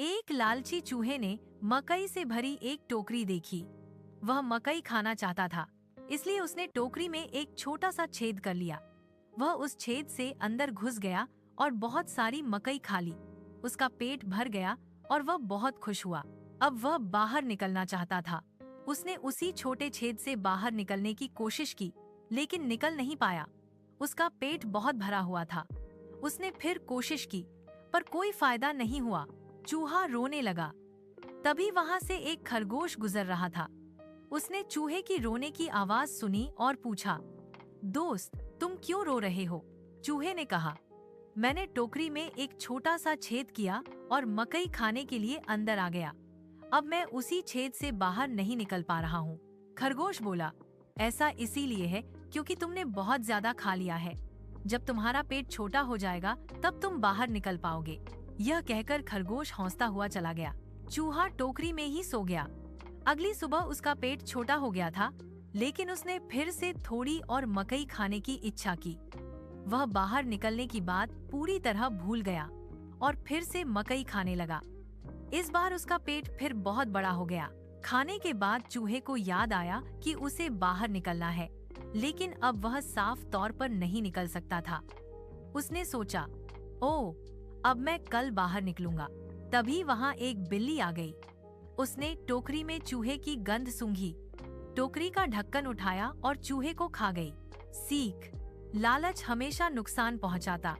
एक लालची चूहे ने मकई से भरी एक टोकरी देखी। वह मकई खाना चाहता था, इसलिए उसने टोकरी में एक छोटा सा छेद कर लिया। वह उस छेद से अंदर घुस गया और बहुत सारी मकई खा ली। उसका पेट भर गया और वह बहुत खुश हुआ। अब वह बाहर निकलना चाहता था। उसने उसी छोटे छेद से बाहर निकलने की कोशिश की, लेकिन निकल नहीं पाया। उसका पेट बहुत भरा हुआ था। उसने फिर कोशिश की, पर कोई फायदा नहीं हुआ। चूहा रोने लगा। तभी वहां से एक खरगोश गुजर रहा था। उसने चूहे की रोने की आवाज सुनी और पूछा, दोस्त, तुम क्यों रो रहे हो? चूहे ने कहा, मैंने टोकरी में एक छोटा सा छेद किया और मकई खाने के लिए अंदर आ गया। अब मैं उसी छेद से बाहर नहीं निकल पा रहा हूँ। खरगोश बोला, ऐसा इसीलिए है क्योंकि तुमने बहुत ज्यादा खा लिया है। जब तुम्हारा पेट छोटा हो जाएगा तब तुम बाहर निकल पाओगे। यह कहकर खरगोश हौंसता हुआ चला गया। चूहा टोकरी में ही सो गया। अगली सुबह उसका पेट छोटा हो गया था, लेकिन उसने फिर से थोड़ी और मकई खाने की इच्छा की। वह बाहर निकलने की बात पूरी तरह भूल गया और फिर से मकई खाने लगा। इस बार उसका पेट फिर बहुत बड़ा हो गया। खाने के बाद चूहे को याद आया कि उसे बाहर निकलना है, लेकिन अब वह साफ तौर पर नहीं निकल सकता था। उसने सोचा, ओह, अब मैं कल बाहर निकलूंगा। तभी वहां एक बिल्ली आ गई। उसने टोकरी में चूहे की गंध सूंघी, टोकरी का ढक्कन उठाया और चूहे को खा गई। सीख: लालच हमेशा नुकसान पहुंचाता।